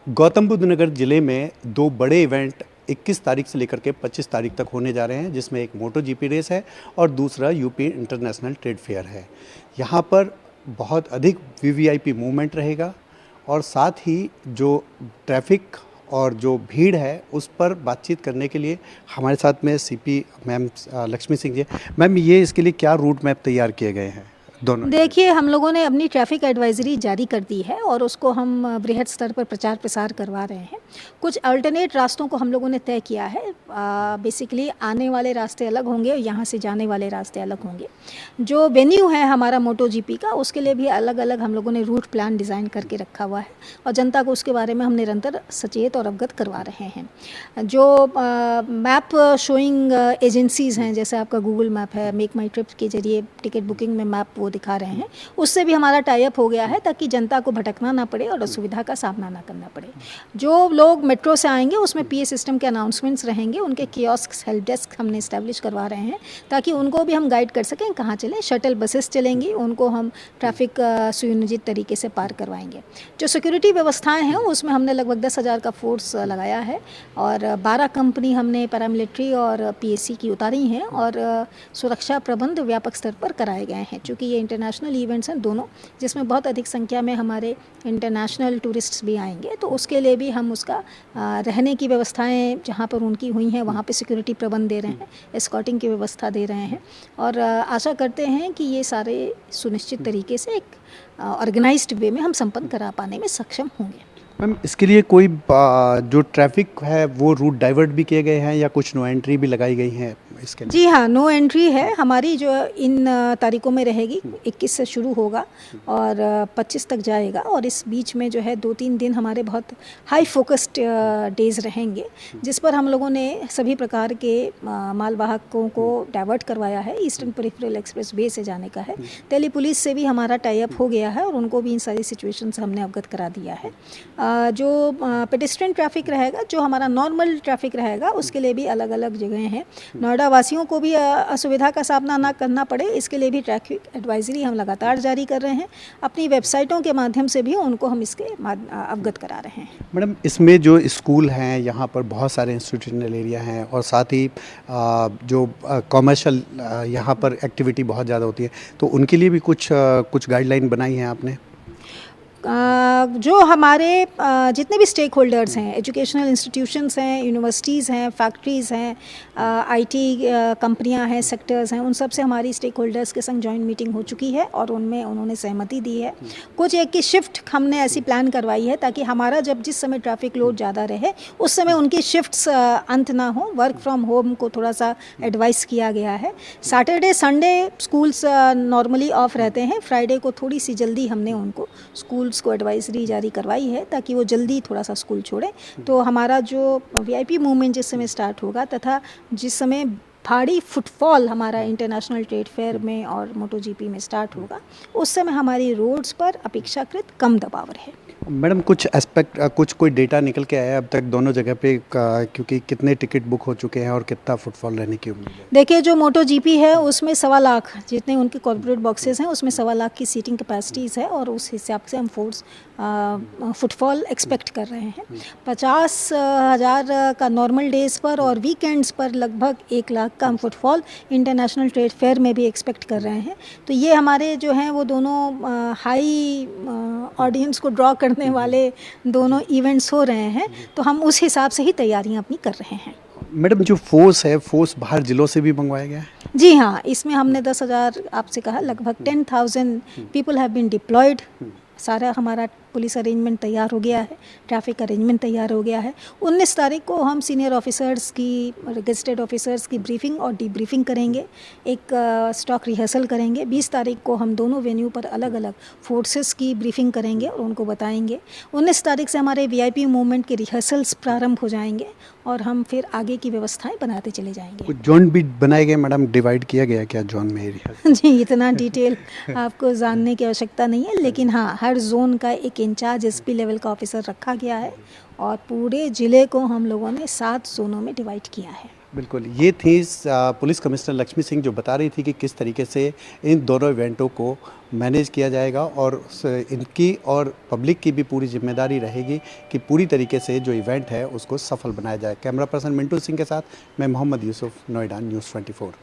गौतम बुद्ध नगर जिले में दो बड़े इवेंट 21 तारीख से लेकर के 25 तारीख तक होने जा रहे हैं, जिसमें एक मोटो जीपी रेस है और दूसरा यूपी इंटरनेशनल ट्रेड फेयर है। यहाँ पर बहुत अधिक वीवीआईपी मूवमेंट रहेगा और साथ ही जो ट्रैफिक और जो भीड़ है उस पर बातचीत करने के लिए हमारे साथ में CP ma'am Lakshmi Singh ji. Ma'am, ये इसके लिए क्या रूट मैप तैयार किए गए हैं दोनों? देखिए, हम लोगों ने अपनी ट्रैफिक एडवाइजरी जारी कर दी है और उसको हम बृहद स्तर पर प्रचार प्रसार करवा रहे हैं। कुछ अल्टरनेट रास्तों को हम लोगों ने तय किया है। बेसिकली आने वाले रास्ते अलग होंगे और यहाँ से जाने वाले रास्ते अलग होंगे। जो वेन्यू है हमारा मोटो जीपी का, उसके लिए भी अलग अलग हम लोगों ने रूट प्लान डिज़ाइन करके रखा हुआ है और जनता को उसके बारे में हम निरंतर सचेत और अवगत करवा रहे हैं। जो मैप शोइंग एजेंसीज़ हैं, जैसे आपका गूगल मैप है, मेक माई ट्रिप के जरिए टिकट बुकिंग में मैप वो दिखा रहे हैं, उससे भी हमारा टाई अप हो गया है ताकि जनता को भटकना ना पड़े और असुविधा का सामना ना करना पड़े। जो लोग मेट्रो से आएंगे उसमें पीए सिस्टम के अनाउंसमेंट्स रहेंगे, उनके कियोस्क हेल्प डेस्क हमने इस्टेब्लिश करवा रहे हैं ताकि उनको भी हम गाइड कर सकें कहाँ चलें। शटल बसेस चलेंगी, उनको हम ट्रैफिक सुनियोजित तरीके से पार करवाएंगे। जो सिक्योरिटी व्यवस्थाएँ हैं उसमें हमने लगभग 10,000 का फोर्स लगाया है और 12 कंपनी हमने पैरामिलिट्री और पीएसी की उतारी हैं और सुरक्षा प्रबंध व्यापक स्तर पर कराए गए हैं। चूँकि ये इंटरनेशनल इवेंट्स हैं दोनों, जिसमें बहुत अधिक संख्या में हमारे इंटरनेशनल टूरिस्ट्स भी आएंगे, तो उसके लिए भी हम उसका रहने की व्यवस्थाएं जहाँ पर उनकी हुई हैं वहाँ पे सिक्योरिटी प्रबंध दे रहे हैं, एस्कॉर्टिंग की व्यवस्था दे रहे हैं और आशा करते हैं कि ये सारे सुनिश्चित तरीके से एक ऑर्गेनाइज्ड वे में हम संपन्न करा पाने में सक्षम होंगे। मैम, इसके लिए कोई जो ट्रैफिक है वो रूट डाइवर्ट भी किए गए हैं या कुछ नो एंट्री भी लगाई गई हैं इसके लिए? जी हाँ, नो एंट्री है हमारी, जो इन तारीखों में रहेगी। 21 से शुरू होगा और 25 तक जाएगा और इस बीच में जो है 2-3 दिन हमारे बहुत हाई फोकस्ड डेज़ रहेंगे, जिस पर हम लोगों ने सभी प्रकार के मालवाहकों को डाइवर्ट करवाया है। ईस्टर्न पेरिफेरल एक्सप्रेस वे से जाने का है। दिल्ली पुलिस से भी हमारा टाई अप हो गया है और उनको भी इन सारी सिचुएशन से हमने अवगत करा दिया है। जो पेडेस्ट्रियन ट्रैफिक रहेगा, जो हमारा नॉर्मल ट्रैफिक रहेगा, उसके लिए भी अलग अलग जगह हैं। नोएडा वासियों को भी असुविधा का सामना ना करना पड़े, इसके लिए भी ट्रैफिक एडवाइजरी हम लगातार जारी कर रहे हैं। अपनी वेबसाइटों के माध्यम से भी उनको हम इसके अवगत करा रहे हैं। मैडम, इसमें जो स्कूल हैं यहाँ पर बहुत सारे इंस्टीट्यूशनल एरिया हैं और साथ ही जो कॉमर्शियल यहाँ पर एक्टिविटी बहुत ज़्यादा होती है, तो उनके लिए भी कुछ गाइडलाइन बनाई हैं आपने? जो हमारे जितने भी स्टेक होल्डर्स हैं, एजुकेशनल इंस्टीट्यूशंस हैं, यूनिवर्सिटीज़ हैं, फैक्ट्रीज़ हैं, आईटी कंपनियां हैं, सेक्टर्स हैं, उन सब से हमारी स्टेक होल्डर्स के संग जॉइंट मीटिंग हो चुकी है और उनमें उन्होंने सहमति दी है। कुछ एक की शिफ्ट हमने ऐसी प्लान करवाई है ताकि हमारा जब जिस समय ट्रैफिक लोड ज़्यादा रहे उस समय उनकी शिफ्ट्स अंत ना हो। वर्क फ्रॉम होम को थोड़ा सा एडवाइस किया गया है। Saturday Sunday schools normally of रहते हैं। फ्राइडे को थोड़ी सी जल्दी हमने उनको स्कूल्स को एडवाइजरी जारी करवाई है ताकि वो जल्दी थोड़ा सा स्कूल छोड़ें। तो हमारा जो वीआईपी मूवमेंट जिस समय स्टार्ट होगा तथा जिस समय भारी फुटफॉल हमारा इंटरनेशनल ट्रेड फेयर में और मोटो जीपी में स्टार्ट होगा, उस समय हमारी रोड्स पर अपेक्षाकृत कम दबाव रहे। मैडम, कुछ एस्पेक्ट कोई डेटा निकल के आया अब तक दोनों जगह पे, क्योंकि कितने टिकट बुक हो चुके हैं और कितना फुटफॉल रहने की उम्मीद है? देखिए, जो मोटो जीपी है उसमें 1.25 लाख जितने उनके कॉर्पोरेट बॉक्सेस हैं उसमें 1.25 लाख की सीटिंग कैपेसिटीज़ है और उस हिसाब से हम फुटफॉल एक्सपेक्ट कर रहे हैं। 50,000 का नॉर्मल डेज़ पर और वीकेंड्स पर लगभग 1 लाख का हम फुटफॉल इंटरनेशनल ट्रेड फेयर में भी एक्सपेक्ट कर रहे हैं। तो ये हमारे जो हैं वो दोनों हाई ऑडियंस को ड्रॉ करने वाले दोनों इवेंट्स हो रहे हैं, तो हम उस हिसाब से ही तैयारियां अपनी कर रहे हैं। मैडम, जो फोर्स है, फोर्स बाहर जिलों से भी मंगवाया गया है? जी हाँ, इसमें हमने 10,000 आपसे कहा, लगभग 10,000 पीपल हैव बीन डिप्लॉयड। सारा हमारा पुलिस अरेंजमेंट तैयार हो गया है, ट्रैफिक अरेंजमेंट तैयार हो गया है। 19 तारीख को हम सीनियर ऑफिसर्स की, गजेटेड ऑफिसर्स की ब्रीफिंग और डीब्रीफिंग करेंगे, एक स्टॉक रिहर्सल करेंगे। 20 तारीख को हम दोनों वेन्यू पर अलग अलग फोर्सेस की ब्रीफिंग करेंगे और उनको बताएंगे। 19 तारीख से हमारे वीआईपी मूवमेंट के रिहर्सल्स प्रारंभ हो जाएंगे और हम फिर आगे की व्यवस्थाएं बनाते चले जाएंगे। कुछ जोन भी बनाए गए मैडम? डिवाइड किया गया क्या जोन में एरिया? जी, इतना डिटेल आपको जानने की आवश्यकता नहीं है, लेकिन हाँ, हर जोन का एक इंचार्ज एसपी लेवल का ऑफिसर रखा गया है और पूरे ज़िले को हम लोगों ने 7 जोनों में डिवाइड किया है। बिल्कुल, ये थी पुलिस कमिश्नर लक्ष्मी सिंह जो बता रही थी कि किस तरीके से इन दोनों इवेंटों को मैनेज किया जाएगा और इनकी और पब्लिक की भी पूरी जिम्मेदारी रहेगी कि पूरी तरीके से जो इवेंट है उसको सफल बनाया जाए। कैमरा पर्सन मिंटू सिंह के साथ मैं मोहम्मद यूसुफ, नोएडा, न्यूज़ 24।